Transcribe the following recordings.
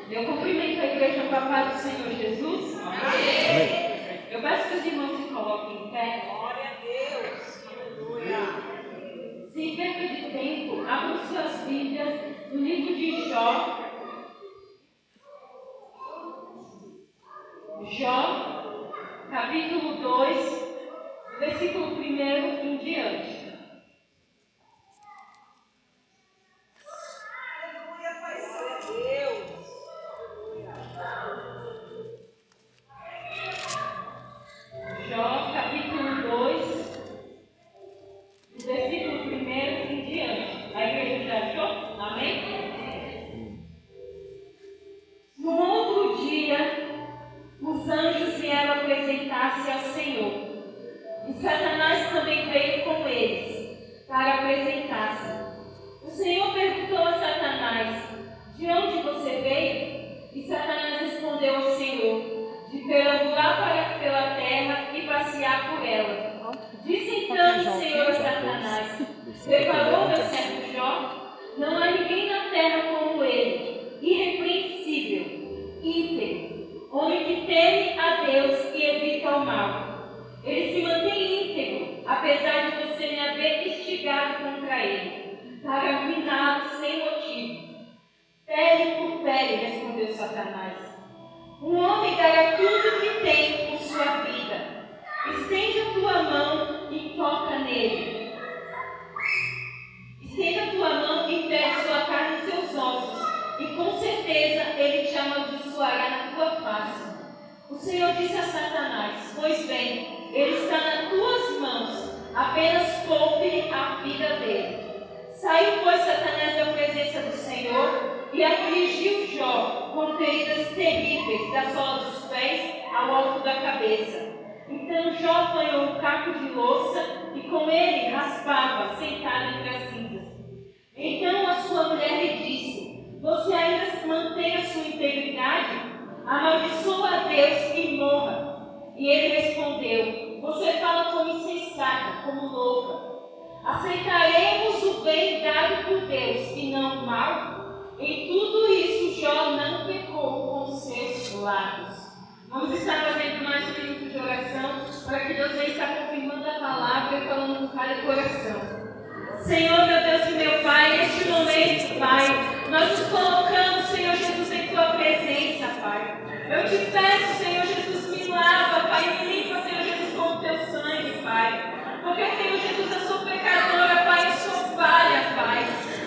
Eu cumprimento a igreja com a paz do Senhor Jesus. Amém. Eu peço que os irmãos se coloquem em pé. Glória a Deus. Aleluia. Sem perda de tempo, abram suas Bíblias no livro de Jó. Jó, capítulo 2, versículo 1 em diante. Jó, capítulo 2, versículo 1 em diante. A igreja já achou? Amém? No outro dia, os anjos vieram apresentar-se ao Senhor. E Satanás também veio com eles, para apresentar-se. O Senhor perguntou a Satanás: de onde você veio? E Satanás respondeu ao Senhor: de perambular pela terra e passear por ela. Disse então o Senhor a Satanás: preparou meu servo Jó? Não há ninguém na terra como ele, irrepreensível, íntegro, homem que teme a Deus e evita o mal. Ele se mantém íntegro, apesar de você me haver instigado contra ele, para arruiná-lo sem motivo. Pele por pele, respondeu Satanás. Um homem dará tudo que tem por sua vida. Estende a tua mão e toca nele. Estende a tua mão e pega sua carne e seus ossos, e com certeza ele te amaldiçoará na tua face. O Senhor disse a Satanás: pois bem, ele está nas tuas mãos, apenas poupe a vida dele. Saiu, pois, Satanás da presença do Senhor e afligiu Jó com feridas terríveis, da sola dos pés ao alto da cabeça. Então Jó apanhou um caco de louça e com ele raspava, sentado entre as cinzas. Então a sua mulher lhe disse: você ainda mantém a sua integridade? Amaldiçoa a Deus e morra. E ele respondeu: você fala como insensata, como louca. Aceitaremos o bem dado por Deus e não o mal? Em tudo isso, Jó não pecou com seus lábios. Vamos estar fazendo mais um minuto de oração para que Deus venha estar confirmando a palavra e falando com cada coração. Senhor, meu Deus e meu Pai, neste momento, Pai, nós nos colocamos, Senhor Jesus, em Tua presença, Pai. Eu te peço, Senhor Jesus, me lava, Pai, me limpa, Senhor Jesus, com o Teu sangue, Pai. Porque, Senhor Jesus, eu sou pecadora, Pai, eu sou falha, Pai.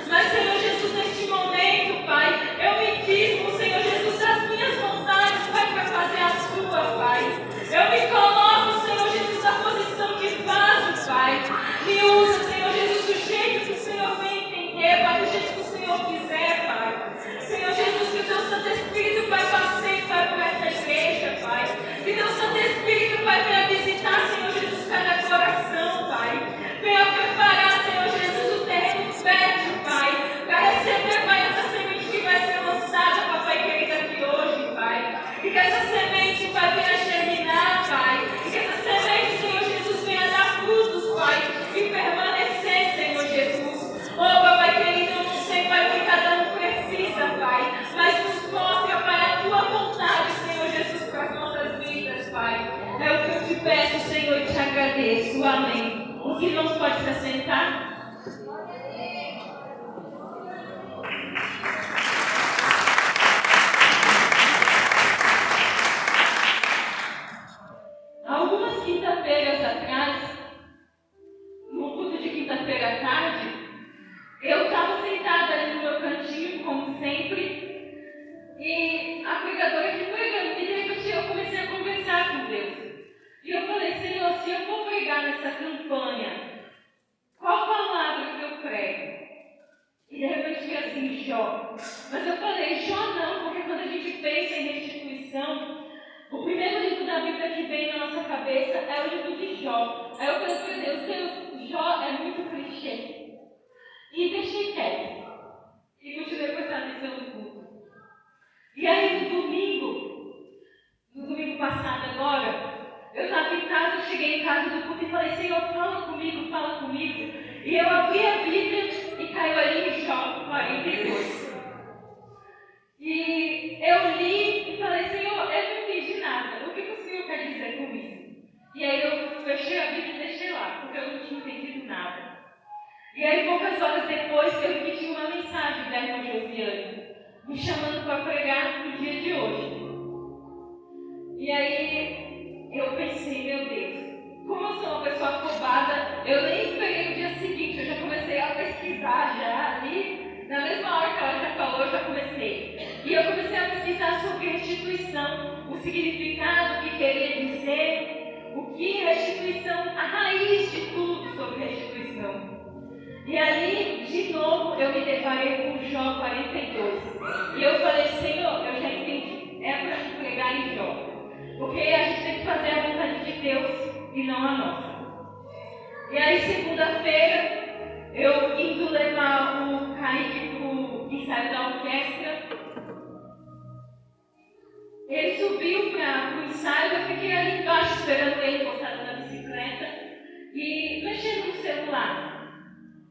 Mas, Senhor Jesus, neste momento, Pai, eu me dispo, Senhor Jesus, das minhas vontades, Pai, para fazer a Sua, Pai. Eu me coloco, Senhor Jesus, na posição de vaso, Pai. Me usa, Senhor Jesus, do jeito que o Senhor vem entender, Pai, do jeito que o Senhor quiser, Pai. Senhor Jesus, que o Teu Santo Espírito, Pai, passeie, Pai, por esta igreja, Pai. Que Teu Santo Espírito, Pai, venha visitar, Senhor Jesus, cada coração, Pai. Venha preparar, Senhor Jesus, o terreno fértil, Pai, para receber, Pai, essa semente que vai ser lançada, Papai querido, aqui hoje, Pai. E que essa semente, Pai, venha germinar, Pai. E que essa semente, Senhor Jesus, venha dar frutos, Pai, e permanecer, Senhor Jesus. Oh, Papai querido, eu não sei, Pai, o que cada um precisa, Pai, mas nos mostra, Pai, a Tua vontade, Senhor Jesus, para as nossas vidas, Pai. É o que eu te peço, Senhor, e te agradeço. Amém. Os irmãos podem se assentar? Algumas quinta-feiras atrás, no culto de quinta-feira à tarde, eu estava sentada ali no meu cantinho, como sempre, e a pregadora aqui pregando, e de repente eu comecei a conversar com Deus. E eu falei: Senhor, se eu for pregar nessa campanha, qual palavra que eu prego? E de repente veio assim, Jó. Mas eu falei: Jó não, porque quando a gente pensa em restituição, o primeiro livro da Bíblia que vem na nossa cabeça é o livro de Jó. Aí eu falei para Deus: Jó é muito clichê. E deixei quieto. E continuei prestando atenção no culto. E aí no domingo passado agora, eu estava em casa, eu cheguei em casa do culto e falei, Senhor, fala comigo, fala comigo. E eu abri a Bíblia e caiu ali em Jó 42. E eu li e falei, Senhor, eu não entendi nada. O que o Senhor quer dizer com isso? E aí eu fechei a Bíblia e deixei lá, porque eu não tinha entendido nada. E aí poucas horas depois eu repeti uma mensagem da irmã Josiane, me chamando para pregar no dia de hoje. E aí eu pensei, meu Deus, como eu sou uma pessoa afobada, eu nem esperei o dia seguinte, eu já comecei a pesquisar já ali, na mesma hora que ela já falou, eu já comecei. E eu comecei a pesquisar sobre restituição, o significado, o que queria dizer, o que restituição, a raiz de tudo sobre restituição. E ali, de novo, eu me deparei com Jó 42. E eu falei, Senhor, eu já entendi, é para te pregar em Jó. Porque a gente tem que fazer a vontade de Deus e não a nossa. E aí, segunda-feira, eu indo levar o Kaique para o ensaio da orquestra. Ele subiu para o ensaio, eu fiquei ali embaixo esperando ele encostado na bicicleta e mexendo no celular.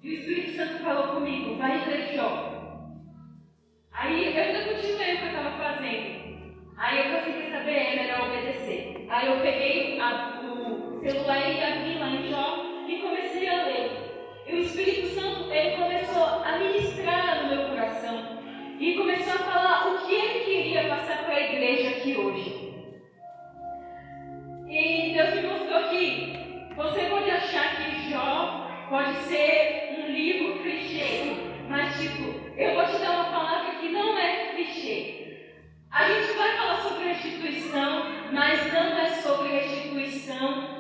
E o Espírito Santo falou comigo, vai ler Jó. Aí eu ainda continuei o que eu estava fazendo. Aí eu consegui saber, é melhor obedecer. Aí eu peguei o celular e abri lá em Jó e comecei a ler. E o Espírito Santo, ele começou a ministrar no meu coração. E começou a falar o que ele queria passar para a igreja aqui hoje. E Deus me mostrou que você pode achar que Jó pode ser um livro clichê, mas eu vou te dar uma palavra que não é clichê. A gente vai falar sobre restituição, mas não é sobre restituição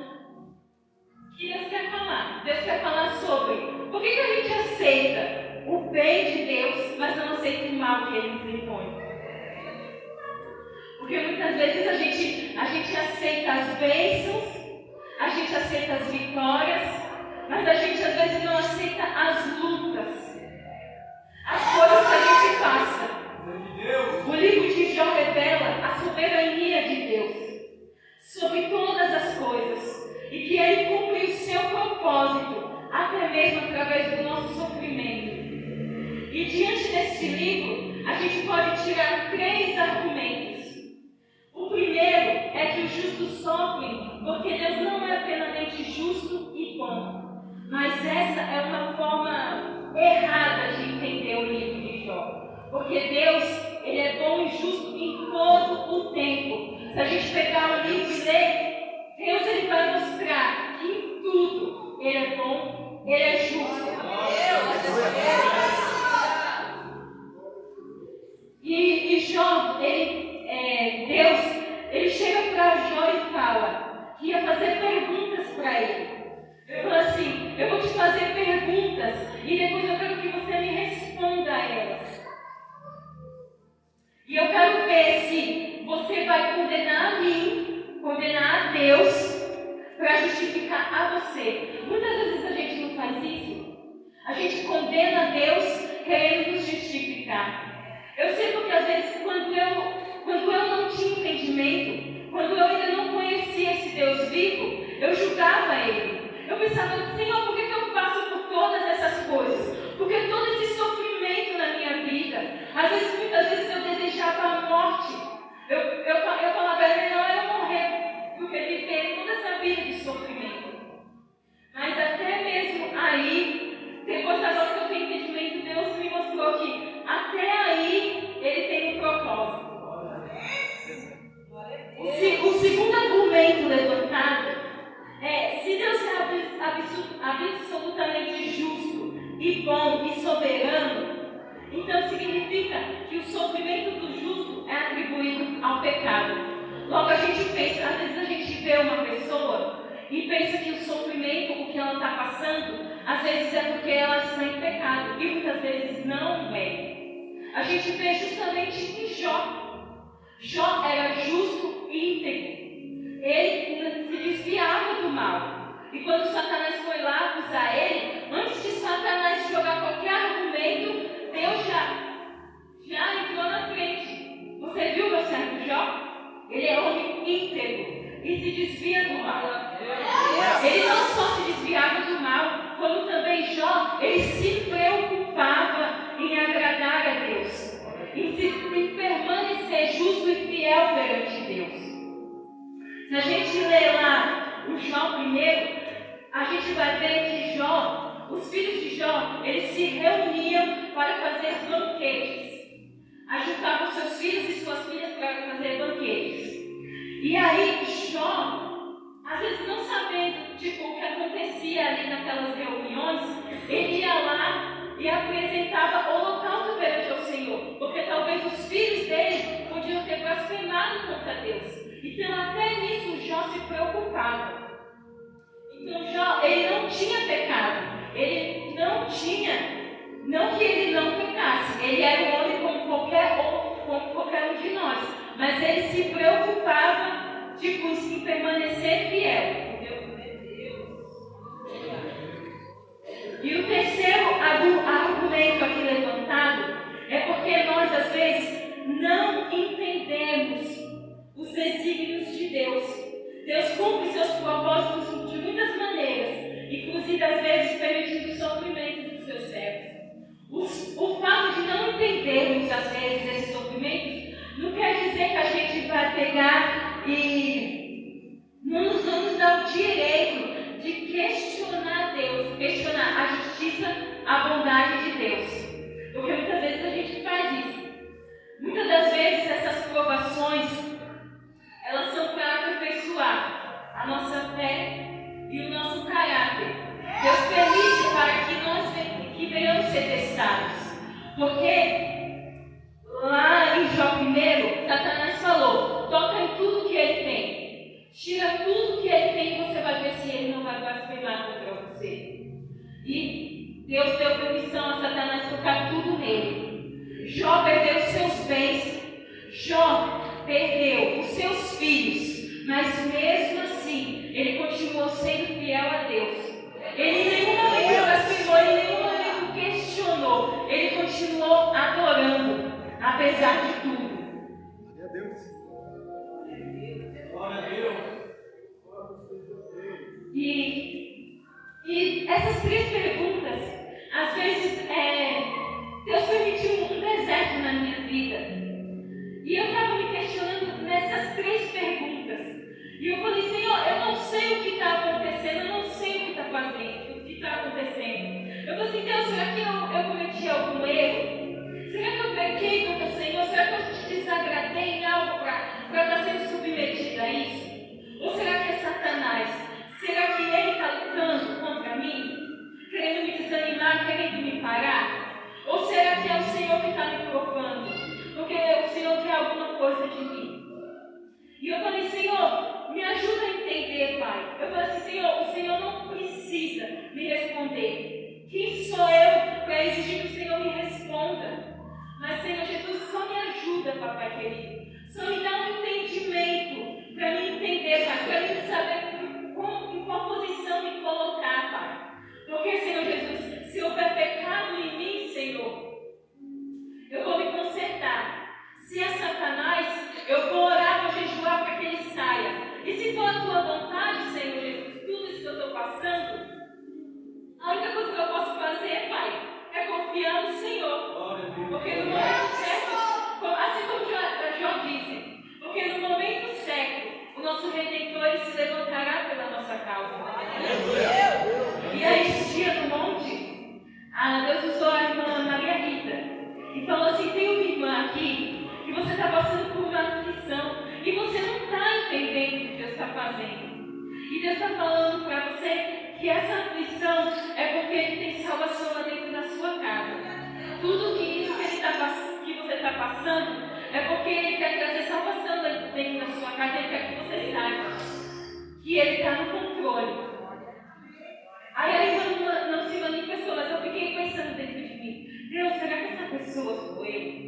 que Deus quer falar. Deus quer falar sobre por que a gente aceita o bem de Deus, mas não aceita o mal que Ele nos impõe. Porque muitas vezes a gente aceita as bênçãos, a gente aceita as vitórias, mas a gente às vezes não aceita as lutas, as coisas que a gente passa. O livro de Jó revela a soberania de Deus sobre todas as coisas e que Ele cumpre o seu propósito, até mesmo através do nosso sofrimento. E diante desse livro, a gente pode tirar 3 argumentos. O primeiro é que os justos sofrem porque Deus não é plenamente justo e bom. Mas essa é uma forma errada de entender o livro de Jó. Porque Deus, Ele é bom e justo em todo o tempo. Se a gente pegar o livro e ler, Deus ele vai mostrar que em tudo Ele é bom, Ele é justo. E Jó, Deus, ele chega para Jó e fala que ia fazer perguntas para ele. Ele falou assim, eu vou te fazer perguntas e depois eu quero que você me responda a elas. E eu quero ver se você vai condenar a mim, condenar a Deus, para justificar a você. Muitas vezes a gente não faz isso. A gente condena a Deus querendo nos justificar. Eu sei porque às vezes quando eu não tinha entendimento, quando eu ainda não conhecia esse Deus vivo, eu julgava Ele. Eu pensava, Senhor, por que eu passo por todas essas coisas? Por que todo esse sofrimento na minha vida? Às vezes, muitas vezes eu desejava a morte. Eu falava, é melhor eu morrer do que viver toda essa vida de sofrimento. Mas até mesmo aí, depois agora que eu tenho entendimento, Deus me mostrou que até aí Ele tem um propósito. O segundo argumento levantado é, se Deus é absolutamente justo e bom e soberano, então significa que o sofrimento do justo é atribuído ao pecado. Logo a gente pensa, às vezes a gente vê uma pessoa e pensa que o sofrimento, o que ela está passando, às vezes é porque ela está em pecado, e muitas vezes não é. A gente vê justamente em Jó. Jó era justo e íntegro. Ele se desviava do mal. E quando Satanás foi lá acusar ele, antes de Satanás jogar qualquer argumento, Deus já entrou na frente. Você ele é homem íntegro e se desvia do mal. Ele não só se desviava do mal, como também Jó, ele se preocupava em agradar a Deus, em permanecer justo e fiel perante Deus. Se a gente ler lá o Jó primeiro, a gente vai ver que Jó, os filhos de Jó, eles se reuniam para fazer banquetes. Ajuntavam seus filhos e suas filhas para fazer banquetes. E aí Jó, às vezes não sabendo o que acontecia ali naquelas reuniões, ele ia lá e apresentava holocausto perante o Senhor, porque talvez os filhos dele podiam ter blasfemado contra Deus. Então até nisso Jó se preocupava. Então Jó, ele não tinha pecado, ele não que ele não pecasse, ele era um homem como qualquer um de nós, mas ele se preocupava em permanecer fiel. E o terceiro argumento aqui levantado é porque nós às vezes não entendemos os desígnios de Deus. Deus cumpre seus propósitos de muitas maneiras, inclusive às vezes permitindo o sofrimento dos seus servos. O fato de não entendermos às vezes esses sofrimentos não quer dizer que a gente vai pegar e não nos dá o direito de questionar Deus, questionar a justiça, a bondade de Deus. Porque muitas vezes a gente faz isso. Muitas das vezes essas provações, elas são para aperfeiçoar a nossa fé e o nosso caráter. Deus permite para que nós venhamos ser testados. Porque lá em Jó 1, Satanás falou: toca em tudo que ele tem. Tira tudo que ele tem e você vai ver se ele não vai blasfemar contra você. E Deus deu permissão a Satanás tocar tudo nele. Jó perdeu seus bens. Jó perdeu os seus filhos. Mas mesmo assim, ele continuou sendo fiel a Deus. Ele em nenhum momento blasfemou, ele em nenhum momento questionou. Ele continuou adorando, apesar de tudo. Glória a Deus. Glória a Deus. E essas três perguntas, às vezes, Deus permitiu um deserto na minha vida. E eu estava me questionando nessas três perguntas. E eu falei: Senhor, eu não sei o que está acontecendo, eu não sei o que está fazendo, o que está acontecendo. Eu falei assim: Deus, será que eu cometi algum erro? Será que eu pequei contra o Senhor? Será que eu te desagradei em algo para estar sendo submetido a isso? Ou será que é Satanás? Será que ele está lutando contra mim? Querendo me desanimar, querendo me parar? Ou será que é o Senhor que está me provando? Porque o Senhor quer alguma coisa de mim. E eu falei: Senhor, me ajuda a entender, Pai. Eu falei assim: Senhor, o Senhor não precisa me responder. Quem sou eu para exigir que o Senhor me responda? Mas, Senhor Jesus, só me ajuda, Papai querido. Só me dá um entendimento para me entender, Pai, para me saber em qual posição me colocar, Pai. Porque, Senhor Jesus, se houver pecado em mim, Senhor, eu vou me consertar. Se é Satanás, eu vou orar, vou jejuar para que ele saia. E se for a tua vontade, Senhor Jesus, tudo isso que eu estou passando, a única coisa que eu posso fazer, Pai, é confiar no Senhor. Porque no momento certo, assim como Jó disse, porque no momento certo, o nosso Redentor ele se levantará pela nossa causa. E aí, esse dia no monte, Deus usou a irmã Maria Rita e falou assim: tem uma irmã aqui que você está passando por uma aflição e você não está entendendo o que Deus está fazendo. E Deus está falando para você que essa aflição é porque Ele tem salvação lá dentro da sua casa. Tudo isso que você está passando é porque Ele quer trazer salvação dentro da sua casa. Ele quer que você saiba que Ele está no controle. Aí a irmã não se manifestou, mas eu fiquei pensando dentro de mim: Deus, será que essa pessoa sou eu?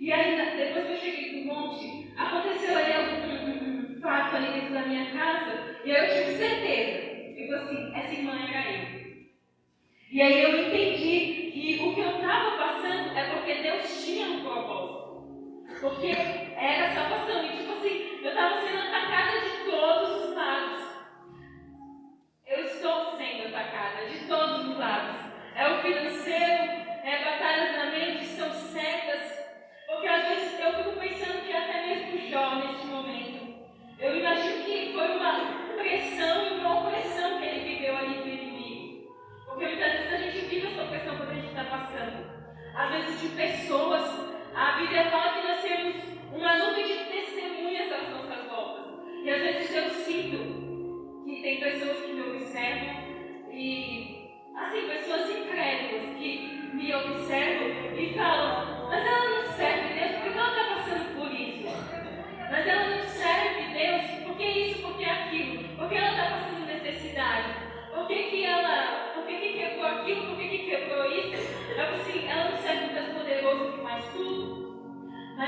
E aí, depois que eu cheguei no monte, aconteceu ali um fato ali dentro da minha casa, e aí eu tive certeza. Eu falei assim: essa irmã era eu. E aí eu entendi que o que eu estava passando é porque Deus tinha um propósito. Porque era salvação. E tipo assim, eu estava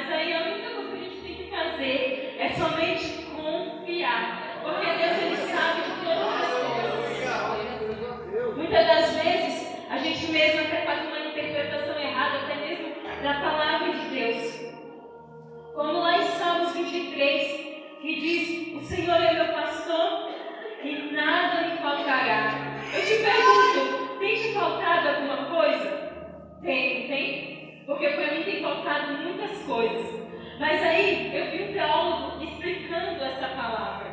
Mas aí a única coisa que a gente tem que fazer é somente confiar. Porque Deus, Ele sabe de todas as coisas. Muitas das vezes, a gente mesmo até faz uma interpretação errada, até mesmo da palavra de Deus. Como lá em Salmos 23, que diz: o Senhor é meu pastor e nada me faltará. Eu te pergunto, tem te faltado alguma coisa? Tem? Porque para mim tem faltado muitas coisas. Mas aí eu vi um teólogo explicando essa palavra.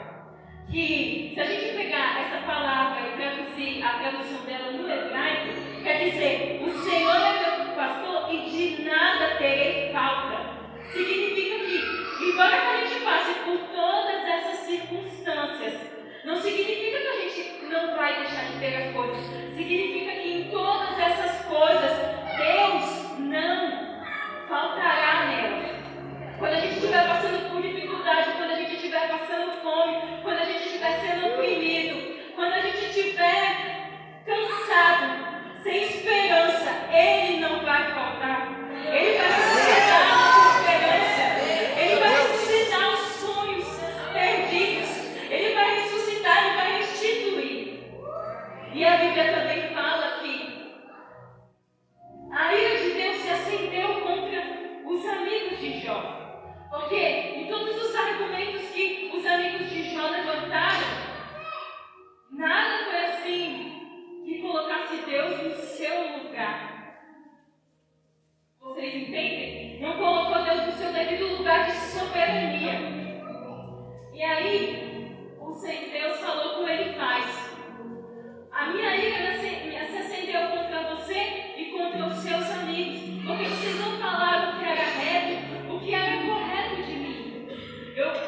Que se a gente pegar essa palavra e traduzir a tradução dela no hebraico, quer dizer: o Senhor é meu pastor e de nada terei falta. Significa que, embora a gente passe por todas essas circunstâncias, não significa que a gente não vai deixar de ter as coisas. Significa que em todas essas coisas, Deus não faltará nelas. Quando a gente estiver passando por dificuldade, quando a gente estiver passando fome, quando a gente estiver sendo oprimido, quando a gente estiver cansado, sem esperança, Ele não vai faltar. Ele vai ressuscitar a nossa esperança. Ele vai ressuscitar os sonhos perdidos. Ele vai ressuscitar e vai restituir. E a Bíblia também fala que a ira de Deus se acendeu contra os amigos de Jó. Porque em todos os argumentos que os amigos de Jó levantaram, nada foi assim que colocasse Deus no seu lugar. Vocês entendem? Não colocou Deus no seu devido lugar de soberania. E aí, Deus falou com Elifaz: a minha ira se acendeu contra você e contra os seus amigos, porque vocês não falaram o que era reto, o que era correto de mim.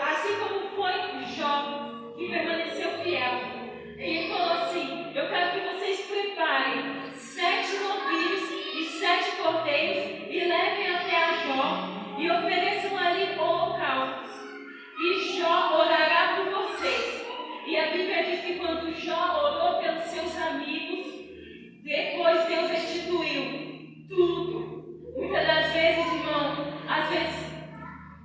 Assim como foi Jó, que permaneceu fiel. Ele falou assim: eu quero que vocês preparem 7 novilhos e 7 cordeiros e levem até a Jó e ofereçam ali holocaustos. E Jó orará por vocês. E a Bíblia diz que quando Jó orou pelos seus amigos, depois Deus restituiu tudo. Muitas das vezes, irmão, às vezes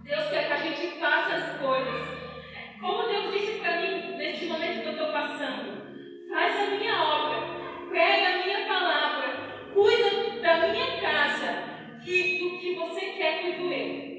Deus quer que a gente faça as coisas. Como Deus disse para mim, neste momento que eu estou passando: faz a minha obra, prega a minha palavra, cuida da minha casa, que do que você quer, cuido eu.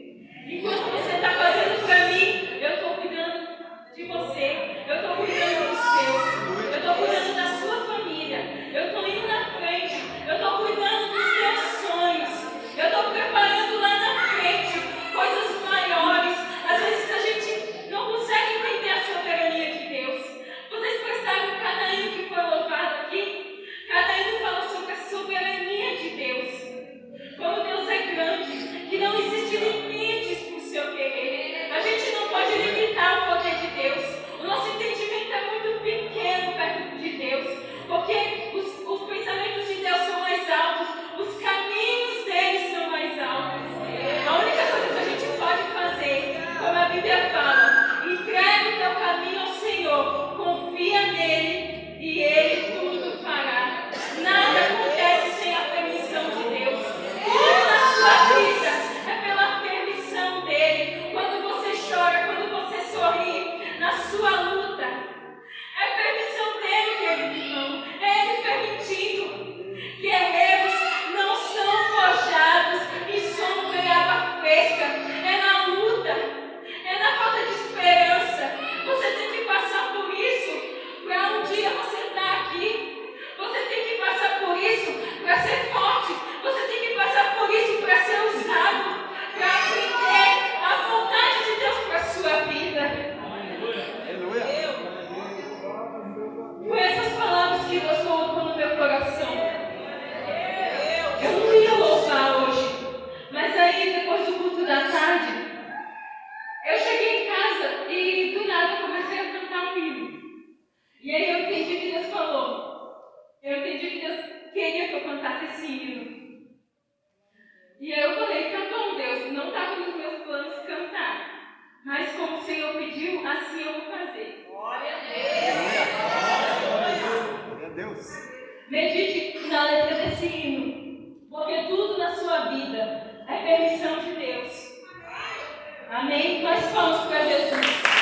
Enquanto você está fazendo para mim, eu estou cuidando de você, eu estou cuidando dos seus, eu estou cuidando da sua família, eu estou indo na frente, eu estou cuidando dos teus sonhos, eu estou preparando lá na frente coisas maiores. Às vezes a gente não consegue entender a soberania de Deus. Vocês prestaram cada hino que foi louvado aqui? Cada hino falou sobre a soberania de Deus. Como Deus é grande, que não existe limites para o seu querer. A gente não pode limitar o poder de Deus. O nosso entendimento é muito pequeno perto de Deus, porque os pensamentos de Deus são mais altos, os caminhos dele são mais altos. A única coisa que a gente pode fazer, como a Bíblia fala: entrega o teu caminho ao Senhor, confia nele e ele tudo fará. Nada acontece sem a permissão de Deus. Tudo na sua vida é pela permissão dele. Quando você chora, quando você sorri, na sua luta, é permissão dele, querido irmão. É ele permitindo. Guerreiros não são forjados em sombra e água fresca. É na luta, é na falta de esperança. Você tem que passar por isso para um dia você estar aqui. Você tem que passar por isso para ser forte. Você tem que passar por isso para ser usado, para aprender a vontade de Deus para a sua vida. Foi essas palavras que Deus colocou no meu coração. Eu não ia louvar hoje, mas aí depois do culto da tarde, eu cheguei em casa e do nada eu comecei a cantar um hino. E aí eu entendi que Deus falou. Eu entendi que Deus queria que eu cantasse esse hino. E aí eu falei: tá bom, Deus, não estava nos meus planos cantar, mas como o Senhor pediu, assim eu vou fazer. Glória a Deus. Medite na letra desse hino, porque tudo na sua vida é permissão de Deus. Amém? Nós vamos para Jesus.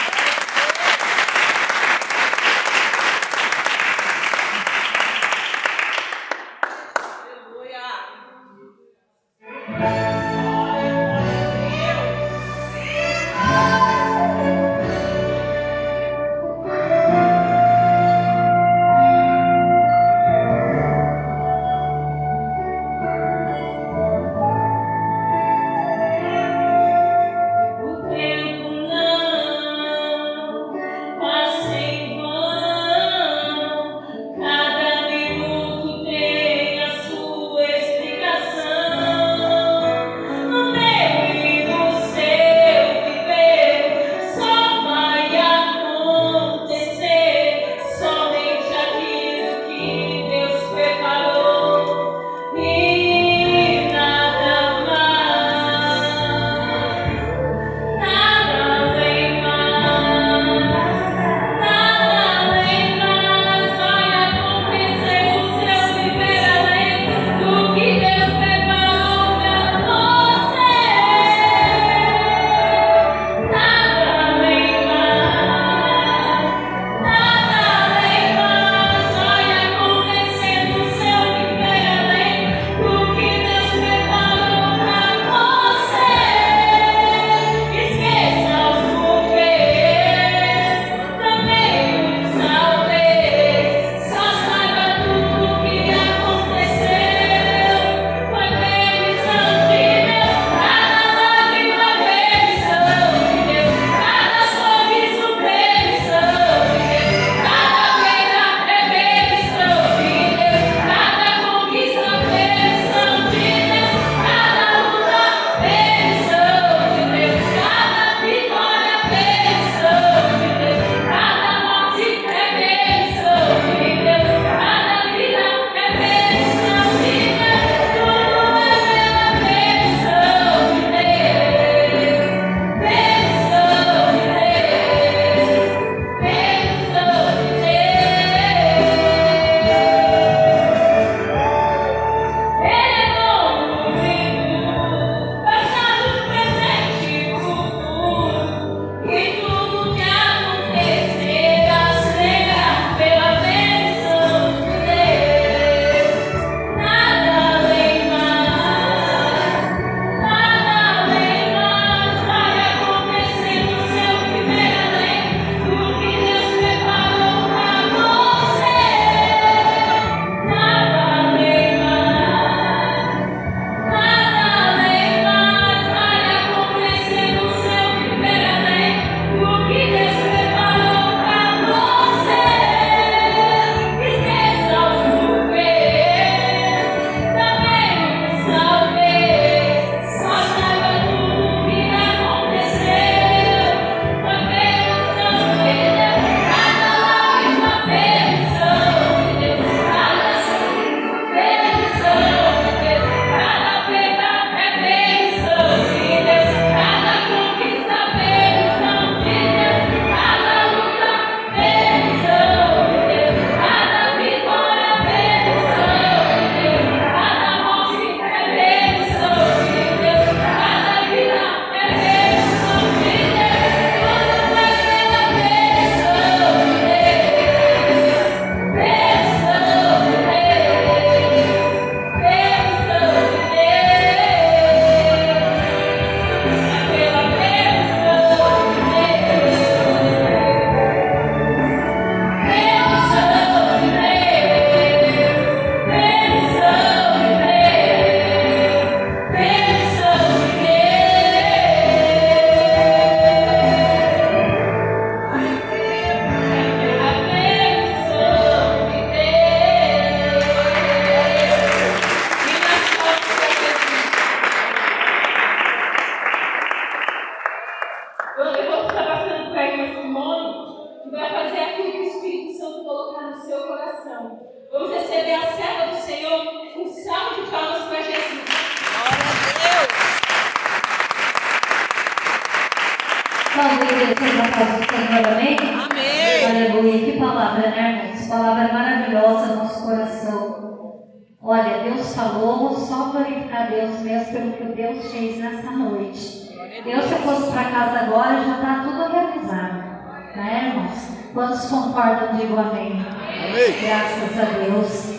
Eu, se eu fosse para casa agora, já está tudo organizado. Né, irmãos? Quantos concordam, digo amém. Amém. Graças a Deus.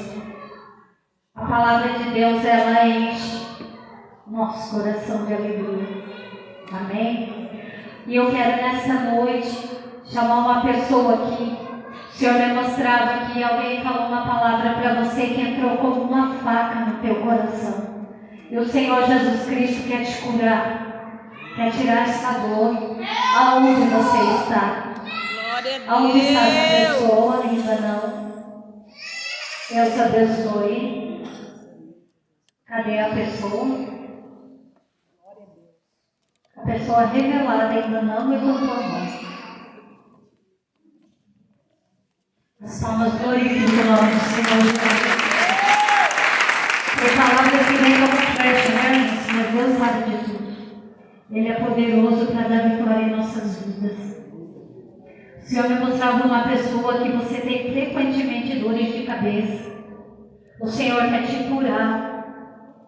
A palavra de Deus, ela enche nosso coração de alegria. Amém? E eu quero nessa noite chamar uma pessoa aqui. O Senhor me mostrava que alguém falou uma palavra para você que entrou como uma faca no teu coração. E o Senhor Jesus Cristo quer te curar, quer tirar essa dor. Aonde você está? Aonde está essa pessoa? Ainda não. Deus abençoe. Cadê a pessoa? A pessoa revelada ainda não levantou a mão. As palmas glorificam o nome do Senhor Jesus. Tem palavras que vem como flecha, né? Mas Deus sabe de tudo. Ele é poderoso para dar vitória em nossas vidas. O Senhor me mostrava uma pessoa que você tem frequentemente dores de cabeça. O Senhor quer te curar.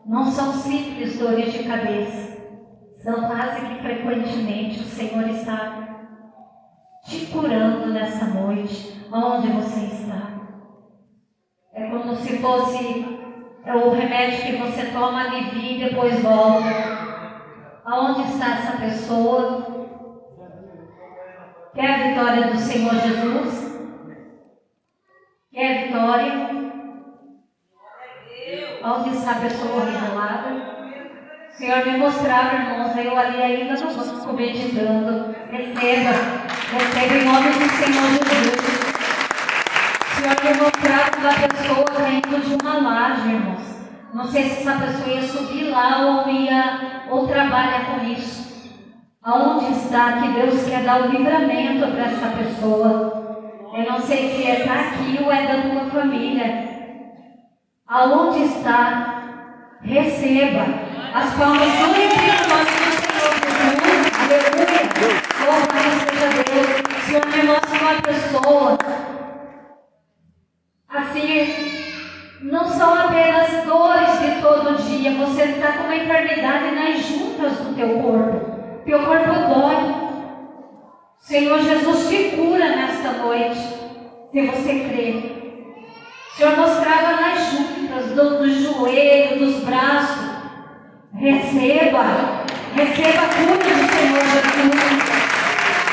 Não são simples dores de cabeça. São quase que frequentemente o Senhor está te curando nessa noite. Onde você está? É como se fosse o remédio que você toma, alivia e depois volta. Aonde está essa pessoa? Quer a vitória do Senhor Jesus? Quer a vitória? Onde está a pessoa revelada? O Senhor me mostrava, irmãos, eu ali ainda no banco meditando. Receba em nome do Senhor Jesus. O Senhor me mostrava uma pessoa caindo de uma laje, irmãos. Não sei se essa pessoa ia subir lá ou trabalha com isso. Aonde está que Deus quer dar o livramento para essa pessoa? Eu não sei se é aqui ou é da tua família. Aonde está? Receba. As palmas glorificam o nome do Senhor Jesus. Aleluia. Louvado seja Deus. O Senhor me mostra uma pessoa. Assim, não são apenas dores de todo dia. Você está com uma enfermidade nas juntas do teu corpo. Teu corpo dói. O Senhor Jesus te cura nesta noite, se você crer. O Senhor mostrava nas juntas, do joelho, dos braços. Receba a cura do Senhor Jesus.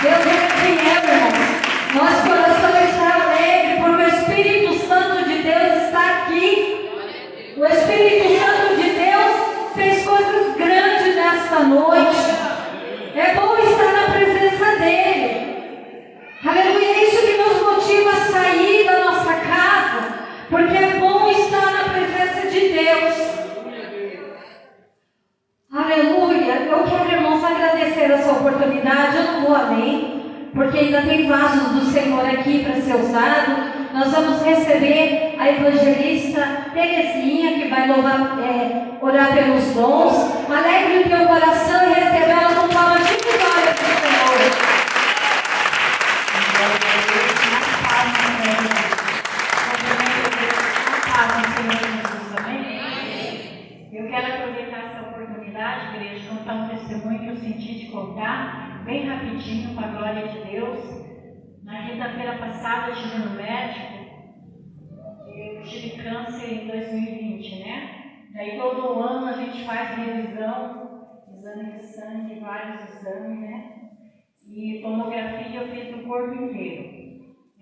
Deus é fiel, irmãos. Nosso coração está alegre, porque o Espírito Santo de Deus está aqui. O Espírito Santo de Deus fez coisas grandes nesta noite. É bom estar na presença dEle. Aleluia, é isso que nos motiva a sair da nossa casa, porque é bom estar na presença de Deus. Aleluia, eu quero, irmãos, agradecer essa oportunidade. Eu não vou além, porque ainda tem vasos do Senhor aqui para ser usado. Nós vamos receber a evangelista Terezinha, que vai orar pelos dons. Alegre o teu coração e recebe ela com palmas de vitória do Senhor. Eu quero aproveitar essa oportunidade, igreja, contar um testemunho que eu senti de contar, bem rapidinho, com a glória de Deus. Na quinta-feira passada eu estive no médico. Eu tive câncer em 2020, né? Daí todo ano a gente faz revisão, exame de sangue, vários exames, né? E tomografia eu fiz no corpo inteiro.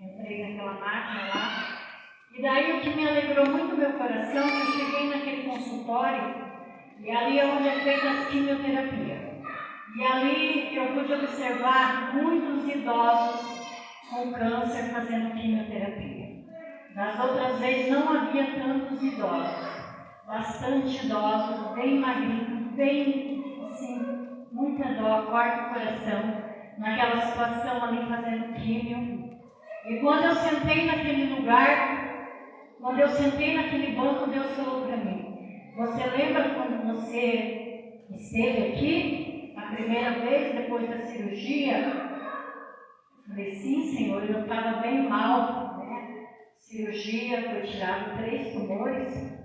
Entrei naquela máquina lá. E daí o que me alegrou muito meu coração, eu cheguei naquele consultório e ali é onde é feita a quimioterapia. E ali eu pude observar muitos idosos com câncer fazendo quimioterapia. Das outras vezes não havia tantos idosos, bastante idosos, bem magrinhos, bem assim, muita dó, corta o coração, naquela situação ali fazendo químio. E quando eu sentei naquele lugar, quando eu sentei naquele banco, Deus falou para mim: você lembra quando você esteve aqui, a primeira vez depois da cirurgia? Eu falei: sim, Senhor, eu estava bem mal, né? Cirurgia, foi tirado 3 tumores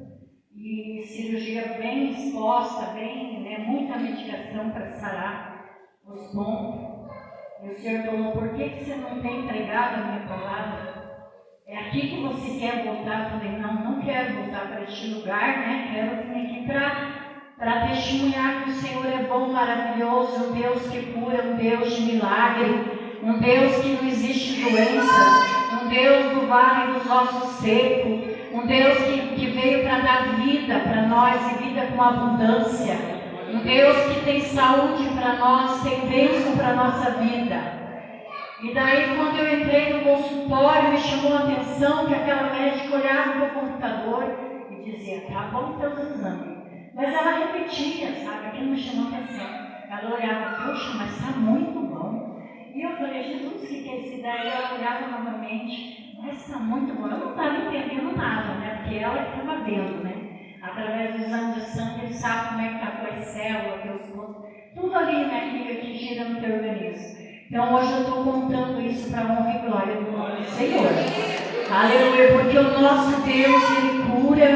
e cirurgia bem exposta, bem, né, muita medicação para sarar. os pontos. E o Senhor falou, por que você não tem entregado a minha palavra? É aqui que você quer voltar? Eu falei, não quero voltar para este lugar, né? Quero vir aqui para testemunhar que o Senhor é bom, maravilhoso, um Deus que cura, um Deus de milagre, um Deus que não existe doença, um Deus do vale dos ossos secos, um Deus que veio para dar vida para nós e vida com abundância, um Deus que tem saúde para nós, tem bênção para a nossa vida. E daí, quando eu entrei no consultório, me chamou a atenção que aquela médica olhava no computador e dizia, tá bom teus exames. Mas ela repetia, sabe? Aquilo me chamou a atenção. Ela olhava, poxa, mas está muito bom. E eu falei, Jesus, o que é isso? Daí ela olhava novamente, mas está muito bom. Eu não estava entendendo nada, né? Porque ela estava vendo, né? Através do exame de sangue, ele sabe como é que está com as células, tudo ali, né? Que gira no teu organismo. Então hoje eu estou contando isso para a honra e glória do nome do Senhor. Aleluia, porque o nosso Deus, Ele cura,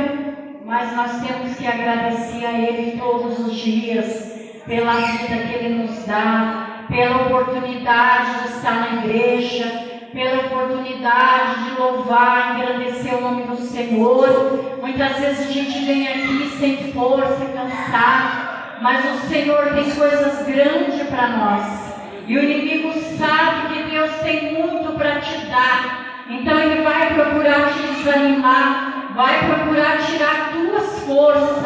mas nós temos que agradecer a Ele todos os dias, pela vida que Ele nos dá, pela oportunidade de estar na igreja, pela oportunidade de louvar, engrandecer o nome do Senhor. Muitas vezes a gente vem aqui sem força, cansado, mas o Senhor tem coisas grandes para nós. E o inimigo sabe que Deus tem muito para te dar. Então ele vai procurar te desanimar, vai procurar tirar tuas forças.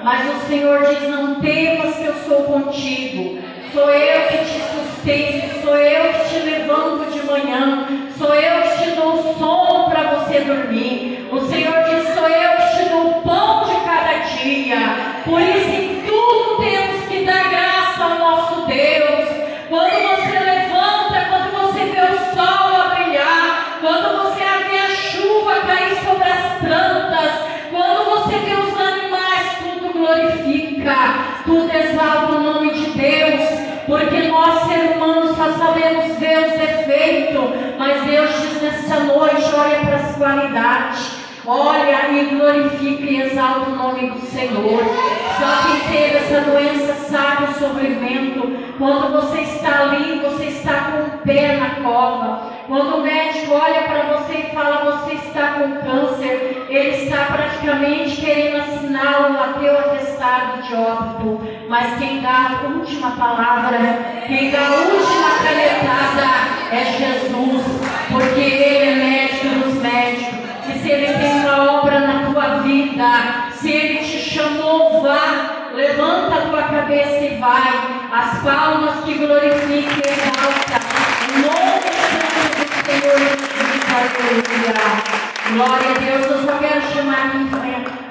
Mas o Senhor diz, não temas que eu sou contigo. Sou eu que te sustento, sou eu que te levanto de manhã, sou eu que te dou sono para você dormir. O Senhor diz, sou eu que te dou o pão de cada dia. Por isso em tudo temos que dar graça ao nosso Deus. Quando você levanta, quando você vê o sol a brilhar, quando você vê a chuva cair sobre as plantas, quando você vê os animais, tudo glorifica, tudo exalta o nome de Deus, porque nós, seres humanos, só sabemos ver os defeitos, mas Deus diz nessa noite, olha para as qualidades. Olha e glorifica e exalta o nome do Senhor. Só quem teve essa doença sabe o sofrimento. Quando você está ali, você está com o pé na cova. Quando o médico olha para você e fala, você está com câncer, ele está praticamente querendo assinar o teu atestado de óbito. Mas quem dá a última palavra, quem dá a última canetada é Jesus, porque Ele é médico dos médicos. E se Ele tem uma obra na tua vida, se Ele te chamou, vá, levanta a tua cabeça e vai. As palmas que glorifiquem e exalta em nome do Senhor Jesus. Aleluia. Glória a Deus. Eu só quero chamar aqui em frente